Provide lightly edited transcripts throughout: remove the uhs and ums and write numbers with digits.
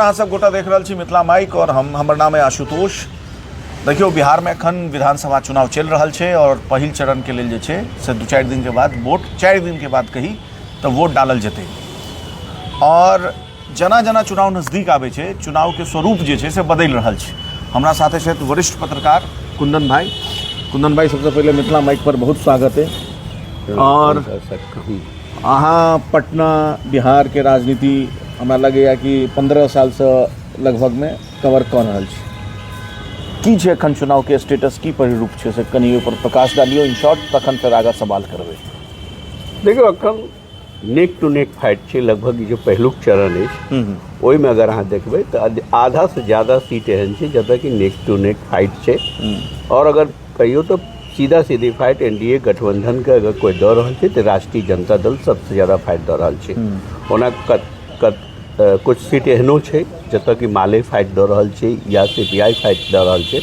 नमस्कार, अहाँ सब गोटा देख रहा छी मिथिला माइक और हमर नाम है आशुतोष। देखियो, बिहार में एखन विधानसभा चुनाव चल रहा है और पहिल चरण के लिए से 2-4 दिन के बाद वोट 4 दिन के बाद कही तो वोट डालल जते और जना जना चुनाव नजदीक आवे छे, चुनाव के स्वरूप जे छे से बदल रहा है। हमरा साथे छथि वरिष्ठ पत्रकार कुंदन भाई। कुंदन भाई, सबसे पहले मिथिला माइक पर बहुत स्वागत है। और अहाँ पटना बिहार के राजनीति हमरा लगेया कि 15 साल से लगभग में कवर कर रहा छी। की छे एखन चुनाव के स्टेटस, की परिरूप छे से कनी ऊपर प्रकाश डालियो इन शॉर्ट, तखन फिर आगा सवाल करबे। देखियो, अखन नेक टू नेक फाइट छे। लगभग जो पहलुक चरण है ओहि में अगर अहाँ देखबे तो आधा से ज्यादा सीट एहन छे जतऽ कि नेक टू नेक फाइट छे। और अगर कहियो तो सीधा सीधी फाइट एनडीए गठबंधन के अगर कोई दऽ रहल छे तो राष्ट्रीय जनता दल सबसे ज्यादा फाइट दऽ रहल छे। ओना कुछ सीट एहनो छे जतऽ कि माले फाइट दऽ रहल छे या सीपीआई फाइट दऽ रहल छे,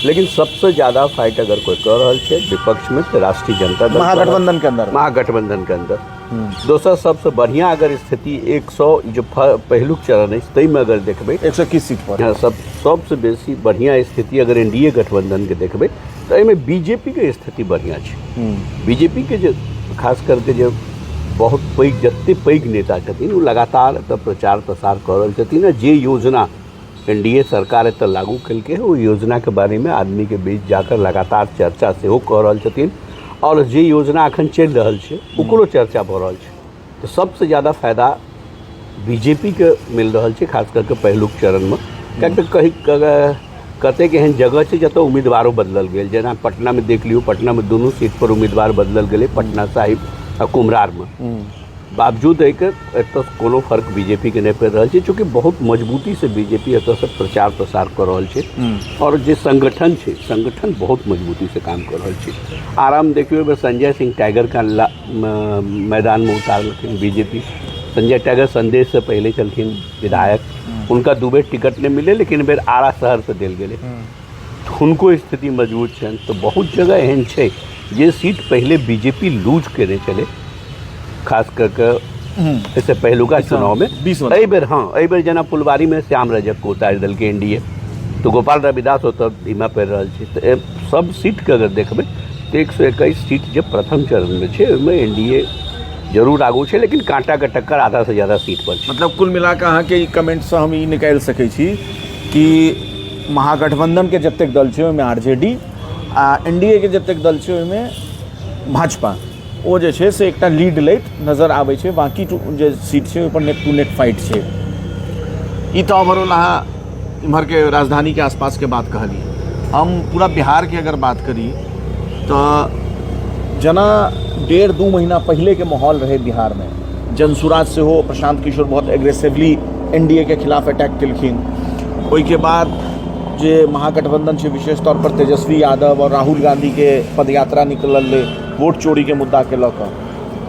लेकिन सबसे ज्यादा फाइट अगर कोई कर रहल छे विपक्ष में तो राष्ट्रीय जनता दल महागठबंधन के अंदर। दोसर सबसे बढ़िया अगर स्थिति 100 जो पहलुक चरण है तई में अगर देखबे 121 सीट पर सबसे बेसी बढ़िया स्थिति अगर एनडीए गठबंधन के देखबे तो एहिमे बीजेपी के स्थिति बढ़िया छे। बीजेपी के जो खास करके जो बहुत पैघ जते पैघ नेता छथिन, वो लगातार एतऽ प्रचार प्रसार कर रहल छथिन। जे योजना एनडीए सरकार एतऽ लागू केलकै है वो योजना के बारे में आदमी के बीच जाकर लगातार चर्चा सेहो कर रहल छथिन। और जे योजना अखन चल रहल छै ओकरो चर्चा भऽ रहल छै। तो सबसे ज़्यादा फायदा बीजेपी के मिल रहल छै, खास करके पहिलुक चरण में। कियाकि कहीं कतेक एहन जगह छै जतऽ उम्मीदवारों बदलल गेल, जेना पटना में देख लियो, पटना में दोनों सीट पर उम्मीदवार बदलल गेलै, पटना साहिब आ कुम्हरार में। बावजूद एकर एतऽ कोनो फर्क बीजेपी के नहीं पड़ रहा है, चूँकि बहुत मजबूती से बीजेपी एतऽ से प्रचार प्रसार कर रहा है। और जो संगठन है, संगठन बहुत मजबूती से काम कर रहा है। आराम देखिए, संजय सिंह टाइगर का मैदान में उतारलखिन बीजेपी। संजय टाइगर संदेश से पहले चलखिन विधायक, उनका दुबे टिकट नहीं मिले, लेकिन बेर आरा शहर से दिल गए तो उनको स्थिति मजबूत है। तो बहुत जगह एहन है ये सीट पहले बीजेपी लूज करे चले, खास करके इससे पहलुका चुनाव में। एहि बेर जना फुलवारी में श्याम रजक को उतार दल के एनडीए, तो गोपाल रविदास होता धीमा पड़ रहा है। तो सब सीट के अगर देखबे तो 121 सीट जब प्रथम चरण में छे, ओहिमे एनडीए जरूर आगू छे, लेकिन कांटा के टक्कर आधा से ज्यादा सीट पर छे। मतलब कुल मिला के अहाँ के कमेंट से हम निकाल सकै छी कि महागठबंधन के जतेक दल छे ओहिमे आरजेडी आ एनडीए के जतेक दल छे ओहिमे भाजपा वो जे छे से एकटा लीड लैत नजर आबै छे। बाकी जे सीट छे ओहि पर नेक टू नेक फाइट छे। ई तो ओवरऑल अहाँ इम्हर के राजधानी के आसपास के बात कहली। हम पूरा बिहार के अगर बात करी तो जना 1.5-2 महीना पहले के माहौल रहे बिहार में, जनसुराज से हो, प्रशांत किशोर बहुत एग्रेसिवली एनडीए के खिलाफ अटैक केलखिन। ओहि के बाद जे महागठबंधन छे, विशेष तौर पर तेजस्वी यादव और राहुल गांधी के पदयात्रा निकलल वोट चोरी के मुद्दा के लऽ कऽ,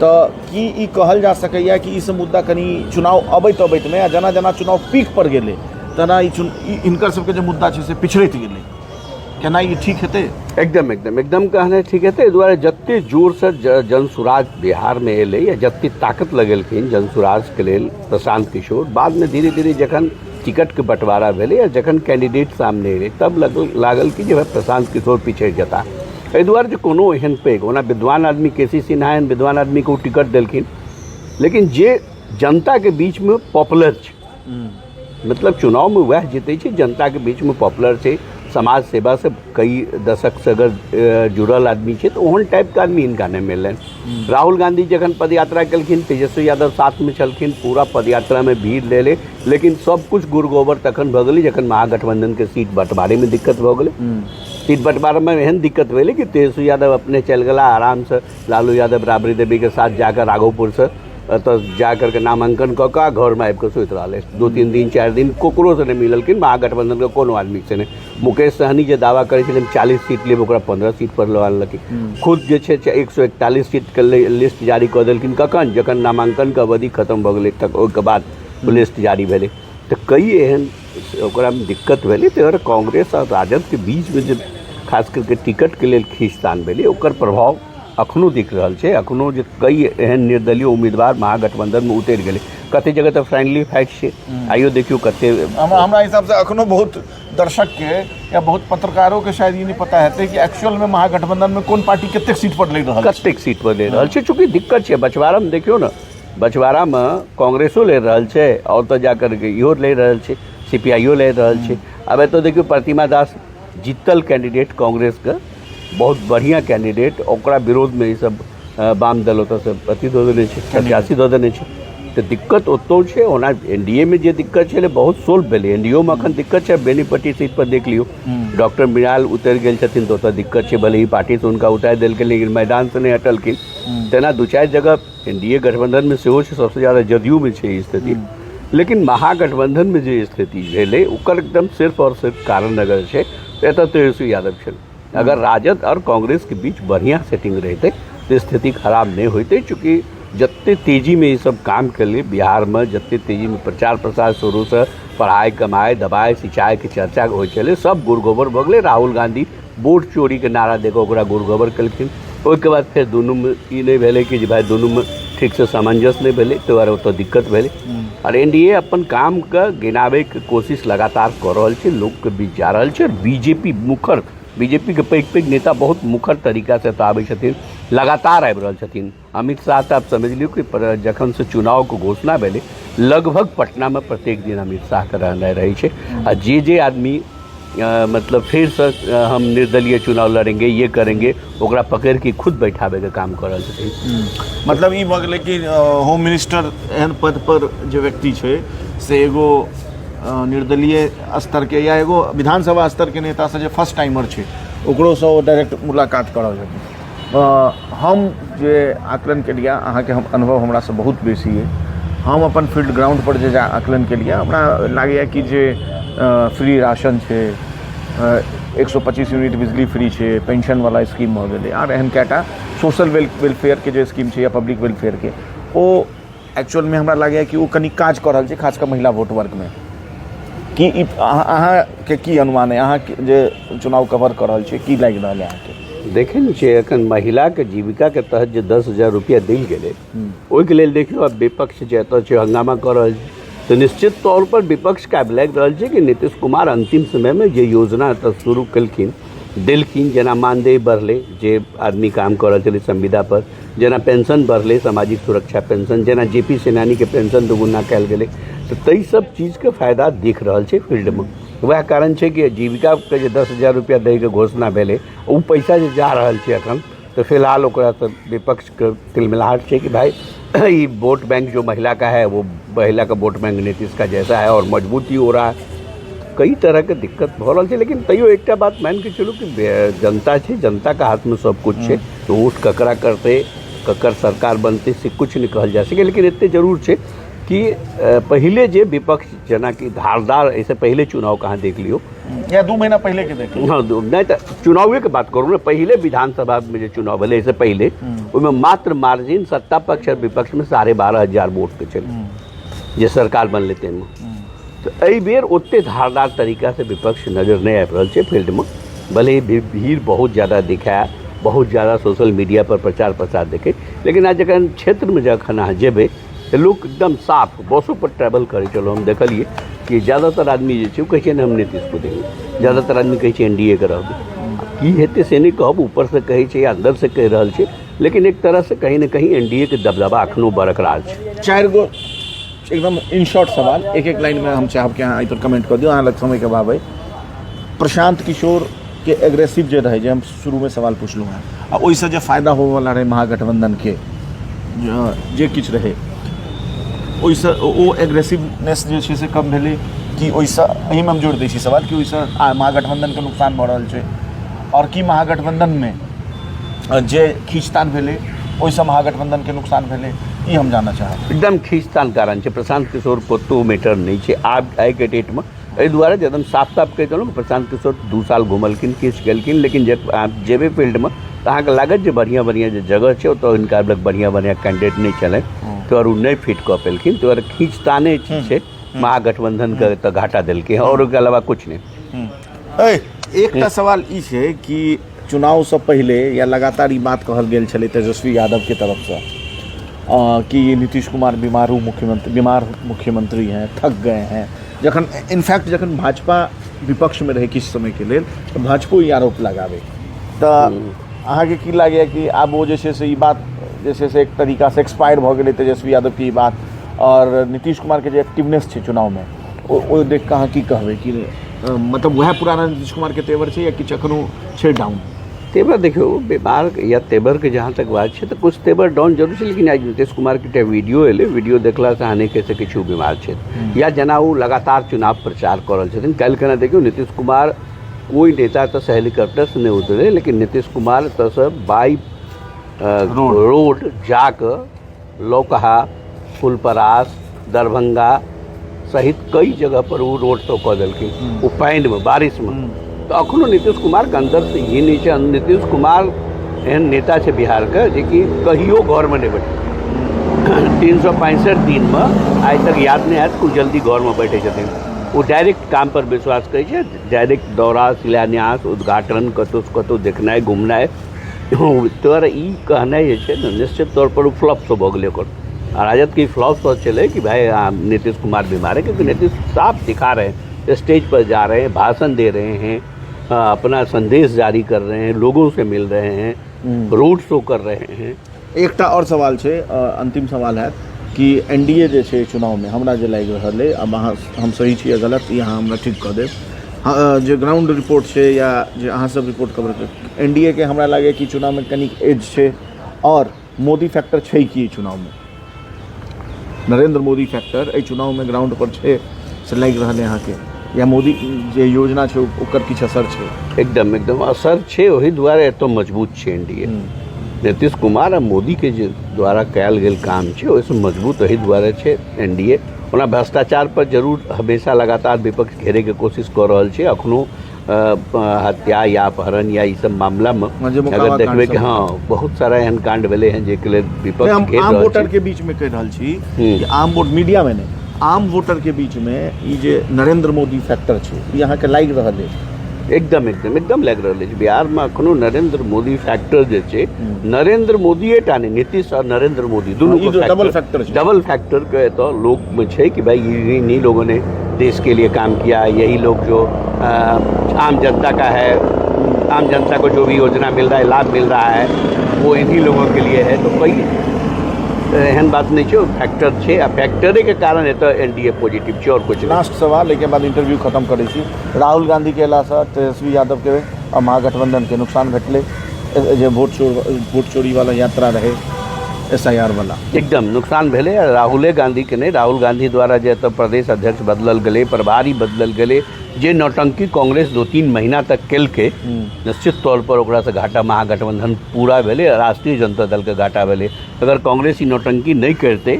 तो की ई कहल जा सकैया कि इस मुद्दा कनी चुनाव अबैत में जना जना चुनाव पीक पर गेलै तना इनकर सबके जो मुद्दा छे से पिछड़ैत गेलै। केना ई ठीक हेतै? एकदम कहना ठीक हेतै। दुआरे जते जोर से जनसुराज बिहार में एलै या जते ताकत लगेलखिन जनसुराज के लेल प्रशांत किशोर, बाद में धीरे धीरे जखन टिकट के बंटवारा भेलै या जखन कैंडिडेट सामने एलै तब लागल कि जे प्रशांत किशोर पिछड़ जेता। एहि दुआरे जे कोनो एहन पैघ ओना विद्वान आदमी केसी सिन्हा एहन विद्वान आदमी को टिकट देलखिन, लेकिन जे जनता के बीच में पॉपुलर छै, मतलब चुनाव में वह जीते छै जनता के बीच में पॉपुलर छै, समाज सेवा से कई दशक से अगर जुड़ल आदमी छै, तो ओहन टाइप के आदमी इनका नहीं मिलल। राहुल गांधी जखन पदयात्रा केलखिन, तेजस्वी यादव साथ में चलखिन, पूरा पदयात्रा में भीड़ ले, लेकिन सब कुछ गुड़ गोबर तखन भऽ गेलै जखन महागठबंधन के सीट बंटवारे में दिक्कत भऽ गेलै। सीट बंटवारा में एहन दिक्कत भेलै कि तेजस्वी यादव अपने चल गला आराम से, लालू यादव राबड़ी देवी के साथ जाकर राघोपुर से तो जाकर के नामांकन कऽ के घर में आबि कऽ सुति रहलै। 2-3 दिन 4 दिन ककरो से नहीं मिललखिन, महागठबंधन के कोनो आदमी से नहीं। मुकेश सहनी जे दावा करै छलै 40 सीट लेब, ओकरा 15 सीट पर लऽ आनलखिन। खुद जे छै 141 सीट के लिस्ट जारी कऽ देलखिन, कखन जखन नामांकन के अवधि खत्म भऽ गेलै तक ओहिके बाद लिस्ट जारी भेलै। तो कई एहन ओकरा में दिक्कत भेलै। तो कांग्रेस और राजद के बीच में जो खास करके टिकट के लिए खींचतान भेलै, ओकर प्रभाव अखनो दिख रहा है। अखनो जे कई एहन निर्दलीय उम्मीदवार महागठबंधन में उतर गए, कते जगह तो फ्रेंडली फाइट से आइयो देखियो कते हमारा हिसाब से अखनो बहुत दर्शक के या बहुत पत्रकारों के शायद ये नहीं पता है कि एक्चुअल में महागठबंधन में कौन पार्टी कितने सीट पर ले रहा है, कतेक सीट पर ले रहा है। चूँकि दिक्कत है बछवाड़ा में, देखियो ना बछवाड़ा में कांग्रेसो ले रहा है और तो जाकर के इहो ले रहा है, CPI ले रहा है। अब तो देखियो प्रतिमा दास जीतल कैंडिडेट कांग्रेस का, बहुत बढ़िया कैंडिडेट, ओकरा विरोध में ये सब वाम दल होता से अथी दो देने 85 दो देने। तो दिक्कत ओतो है ओना NDA में जे दिक्कत है बहुत सोल्व भेले। NDO में अखन दिक्कत है, बेनीपट्टी सीट पर देख लियो डॉक्टर मृणाल उतर गए छथिन तो दिक्कत है, भले ही पार्टी से उनका उतार दिल के लेकिन मैदान से नहीं हटलखिन। तेना दू चार जगह NDA गठबंधन में सेहो सबसे ज़्यादा जदयू में है स्थिति, लेकिन महागठबंधन में जो स्थिति भेले ओकर एकदम सिर्फ और सिर्फ कारण अगर है तो तेजस्वी यादव छल। अगर राजद और कांग्रेस के बीच बढ़िया सेटिंग रहते तो स्थिति खराब नहीं होते। चूँकि जितने तेजी में ये सब काम कर लिए बिहार में, जितने तेजी में प्रचार प्रसार शुरू से पढ़ाई कमाए दबाए सिंचाई के चर्चा हो चले, सब गुड़गोबर भगले। राहुल गांधी वोट चोरी के नारा देखो ओकरा गुड़गोबर कलखिन। उसके बाद फिर दोनों में ये नहीं भेले कि भाई दोनों में ठीक से सामंजस्य नहीं भेले तो दिक्कत भेले। और NDA अपन काम का गिनावे के कोशिश लगातार कर रहा है, लोग के बीच जा रहा है। और बीजेपी के पैघ नेता बहुत मुखर तरीका से तो आबे छथिन, लगातार आबि रहल छथिन। अमित शाह साहब समझ लियो कि जखन से चुनाव को घोषणा भेले लगभग पटना में प्रत्येक दिन अमित शाह के रहना रही है। आ जे आदमी मतलब फिर से हम निर्दलीय चुनाव लड़ेंगे ये करेंगे ओकरा पकड़ के खुद बैठाबे के काम कर रहल छथिन। मतलब ई भऽ गेलै कि होम मिनिस्टर एहन पद पर जो व्यक्ति है से एगो निर्दलीय स्तर के या एगो विधानसभा स्तर के नेता से जो फर्स्ट टाइमर है ओकरो से डायरेक्ट मुलाकात करल छथिन। हम जे आकलन के लिए अहाँ के हम अनुभव हमरा से बहुत बेसी है। हम अपन फील्ड ग्राउंड पर जे आकलन के लिए हमरा लागैए कि जे फ्री राशन है, 125 यूनिट बिजली फ्री है, पेंशन वाला स्कीम हो गए और एहन कैटा सोशल वेलफेयर के जो स्कीम है या पब्लिक वेलफेयर के वो एक्चुअल में हमरा लागैए कि वो कनी काज कर रहल छै, खासकर महिला वोट वर्ग में। कि अहाँ के की अनुमान है, अहाँ जे चुनाव कवर कर रहल छै की लागि रहल है अहाँके? देखे एखन महिला के जीविका के तहत जो 10,000 रुपया दिल गए ओहि लेल देखियो अब विपक्ष जे एतऽ हंगामा कर रहल छै तो निश्चित तौर पर विपक्ष का लागि रहल छै कि नीतीश कुमार अंतिम समय में जे योजना शुरू कलखिन दिलखिन, जेना मानदेय बढ़ले जे आदमी काम कर रहे संविदा पर, जेना पेंशन बढ़ले सामाजिक सुरक्षा पेंशन, जेना JP सेनानी के पेंशन दोगुना कल गए, तो तई सब चीज़ के फायदा दिख रहा है फील्ड में। वह कारण है कि जीविका के जो 10,000 रुपया दे के घोषणा भेले वो पैसा जो जा रहा है अखन तो फिलहाल ओकरा तो विपक्ष के तिलमिलाहट है कि भाई ये वोट बैंक जो महिला का है वो महिला का वोट बैंक नीतीश का जैसा है और मजबूती हो रहा है। कई तरह के दिक्कत हो रहा है, लेकिन तैयो एक बात मान के चलो कि जनता है, जनता का हाथ में सब कुछ है। तो वोट ककरा करते ककर सरकार बनते से कुछ नहीं कहल जा सके, लेकिन इतने जरूर है कि पहले जे विपक्ष जना कि धारदार ऐसे पहले चुनाव कहाँ देख लियो या 2 महीना पहले के देख हाँ नहीं तो चुनाव के बात करूँ ना, पहले विधानसभा में जो चुनाव भले ऐसे पहले उसमें मात्र मार्जिन सत्ता पक्ष और विपक्ष में 12,500 वोट के चले जे सरकार बन लेते हैं। तो एहि बेर ओते धारदार तरीका से विपक्ष नजर नहीं आबि रहल छै फील्ड में। भले भीड़ बहुत ज़्यादा दिखाया, बहुत ज़्यादा सोशल मीडिया पर प्रचार प्रसार देखे, लेकिन आज जखन क्षेत्र में जखन अहाँ जेबे तो लोग एकदम साफ बसों पर ट्रैवल करे चलो हम देखलिए कि ज़्यादातर आदमी जो कहै छै हम नीतीश को देंगे, ज़्यादातर आदमी कहै छै NDA के रहबै। की हेतै से नहीं कहब, ऊपर से कहै छै या अंदर से कहि रहल छै, लेकिन एक तरह से कहीं ना कहीं NDA के दबदबा अखनो बरकरार छै। 4 गो एकदम इन शॉर्ट सवाल एक लाइन में हम चाहब कि अहाँ एहि पर कमेंट कर दियो, अहाँ लग समय के अभाव है। प्रशांत किशोर के एग्रेसिव जो रहे, हम शुरू में सवाल पूछलूँ हैं आ ओहिसँ जे फायदा होबे वाला रहे महागठबंधन के जे किछु रहे ओहिसँ ओ एग्रेसिवनेस जे छै से कम भेलै कि ओहिसँ एहिमे हम जोड़ दै छी सवाल कि ओहिसँ महागठबंधन के नुकसान भऽ रहल छै और कि महागठबंधन में जे खींचतान भेलै ओहिसँ महागठबंधन के नुकसान भेलै, ई हम जानना चाहब। एकदम खींचतान कारण छै, प्रशांत किशोर को तो मैटर नहीं छै आइ के डेट में। एहि दुआरे एकदम साफ साफ कहि देलहुँ प्रशांत किशोर 2 साल घुमलखिन खींच गेलखिन, लेकिन जब आप जेबे फील्ड में तो अहाँके लागत जे बढ़िया बढ़िया जे जगह छै तो हिनका लग बढ़िया बढ़िया कैंडिडेट नहीं चले तो ओ नहीं फिट कऽ पेलखिन। तो खींचताने चीज छै महागठबंधन के तो घाटा देलकै और ओकर अलावा कुछ नहीं। एकटा सवाल ई छै कि चुनाव से पहले या लगातार ये बात कहल गेल छलै तेजस्वी यादव के तरफ से कि नीतीश कुमार बीमार मुख्यमंत्री हैं, थक गए हैं। जखन इनफैक्ट जखन भाजपा विपक्ष में रहे किछु समय के लेल तो भाजपो ई आरोप लगावे तो अहाँके की लागैए कि आब वो जे छै से ई बात जे छै से एक तरीका से एक्सपायर भऽ गेलै तेजस्वी यादव की बात, और नीतीश कुमार के जे एक्टिवनेस छै चुनाव में ओ देख कऽ अहाँ की कहबै कि मतलब वह पुराना नीतीश कुमार के तेवर छै या किछु एखनो छै डाउन? तेवर देखियो बीमार या तेवर के जहाँ तक बात है तो कुछ तेवर डाउन जरूर है, लेकिन आज नीतीश कुमार के वीडियो एले, वीडियो देखला से हानि कैसे किछु बीमार है या जना वो लगातार चुनाव प्रचार कर रहे छथिन। कल केना देखियो नीतीश कुमार कोई नेता तो हेलीकॉप्टर से नहीं उतरे, लेकिन नीतीश कुमार तो सब बाई रोड जाकर लौकहा, फुलपरास, दरभंगा सहित कई जगह पर वो रोड तो कह दिल्किन वो पानी में बारिश में। तो अखनो नीतीश कुमार के अंदर से ये नीचे नीतीश कुमार एहन नेता है बिहार के जे कि कहियो घर में नहीं बैठे 365 दिन में आज तक याद नहीं आयत कुछ जल्दी घर में बैठे छथिन। वो डायरेक्ट काम पर विश्वास करे छे, डायरेक्ट दौरा, शिलान्यास, उद्घाटन, कतौ देखनाइ घूमनाइ। तोरा ई कहनाइ जे छै ने निश्चित तौर पर फ्लॉप से भऽ गेलै ओकर। और राजद की फ्लॉप से चले कि भाई नीतीश कुमार बीमार है, क्योंकि नीतीश साफ दिखा रहे हैं, स्टेज पर जा रहे हैं, भाषण दे रहे हैं, अपना संदेश जारी कर रहे हैं, लोगों से मिल रहे हैं, रोड शो कर रहे हैं। एक और सवाल है, अंतिम सवाल है कि एनडीए जे छै चुनाव में हमरा जे लागि रहल है, अब अहाँ हम सही छी या गलत यहाँ हमरा ठीक कह देब, जो ग्राउंड रिपोर्ट है या जो अहाँ सब रिपोर्ट कवर कर एनडीए के हमरा लगे कि चुनाव में कनिक एज है और मोदी फैक्टर है कि चुनाव में नरेंद्र मोदी फैक्टर चुनाव में ग्राउंड पर है से लागि रहल है अहाँ के, या मोदी जे योजना है ओकर किछु असर है? एकदम असर है, वही द्वारा एतो मजबूत है एनडीए। नीतीश कुमार और मोदी के द्वारा कयल गेल काम है वैसे मजबूत वही द्वारा है एनडीए। ओना भ्रष्टाचार पर जरूर हमेशा लगातार विपक्ष घेरे के कोशिश कर रहा है, अखनो हत्या या अपहरण या ये सब मामला में अगर देखबे कि हाँ बहुत सारा एहन कांड भेले हैं जे के लिए विपक्ष घेर आम वोटर के बीच में कह रहल छी कि आम वोट मीडिया में नहीं, आम वोटर के बीच में ये जे नरेंद्र मोदी फैक्टर है यहाँ के लागि रहल है। एकदम लग रहा है बिहार में अखनो नरेंद्र मोदी फैक्टर जे छै, नरेंद्र मोदी टा नहीं, नीतीश और नरेंद्र मोदी दोनों डबल फैक्टर के तो लोग में छै कि भाई इन्हीं लोगों ने देश के लिए काम किया, यही लोग जो आम जनता का है, आम जनता को जो भी योजना मिल रहा है, लाभ मिल रहा है, वो इन्हीं लोगों के लिए है। तो कोई एहन बात नहीं है, फैक्टर है आ फैक्टरे के कारण है तो एनडीए पॉजिटिव है और कुछ। लास्ट सवाल एक बाद इंटरव्यू खत्म करै छी। राहुल गांधी के अला से तेजस्वी यादव के और महागठबंधन के नुकसान घटले, जे वोट चोरी वाला यात्रा रहे SIR वाला एकदम नुकसान भेले। राहुले गांधी के नहीं, राहुल गांधी द्वारा जे तो प्रदेश अध्यक्ष बदलल गए, प्रभारी बदलल गए, जे नौटंकी कांग्रेस 2-3 महीना तक कल के निश्चित तौर पर ओकरा से घाटा महागठबंधन पूरा भेले, राष्ट्रीय जनता दल के घाटा भेले। अगर कांग्रेस ही नौटंकी नहीं करते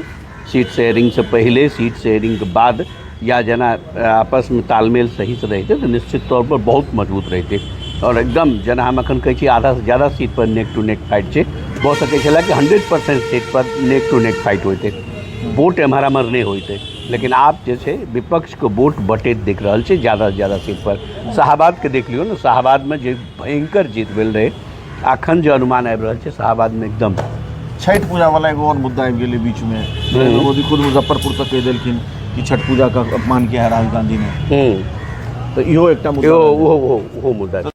सीट शेयरिंग से पहले, सीट शेयरिंग के बाद, या जना आपस में तालमेल सही से रहते तो निश्चित तौर पर बहुत मजबूत रहते। और एकदम जना हम अखन कहे आधा से ज़्यादा सीट पर नेक टू नेक फाइट है, भऽ सकै छलै कि 100% सीट पर नेक टू नेक फाइट होते, वोट एम्हर आम्हर नहीं होते। लेकिन आप जैसे विपक्ष को वोट बटेत दिख रहा है ज़्यादा से ज़्यादा सीट पर। शाहबाद के देख लियो ना, शाहबाद में जो भयंकर जीत भेल रहे, अखन जो अनुमान आबि रहल छै शाहबाद में एकदम। छठ पूजा वाला एगो और मुद्दा आबि गेलै बीच में, नरेंद्र मोदी खुद मुजफ्फरपुर तक कह देलखिन कि छठ पूजा का अपमान किया है राहुल गांधी ने, तो इहो एकटा मुद्दा, वो मुद्दा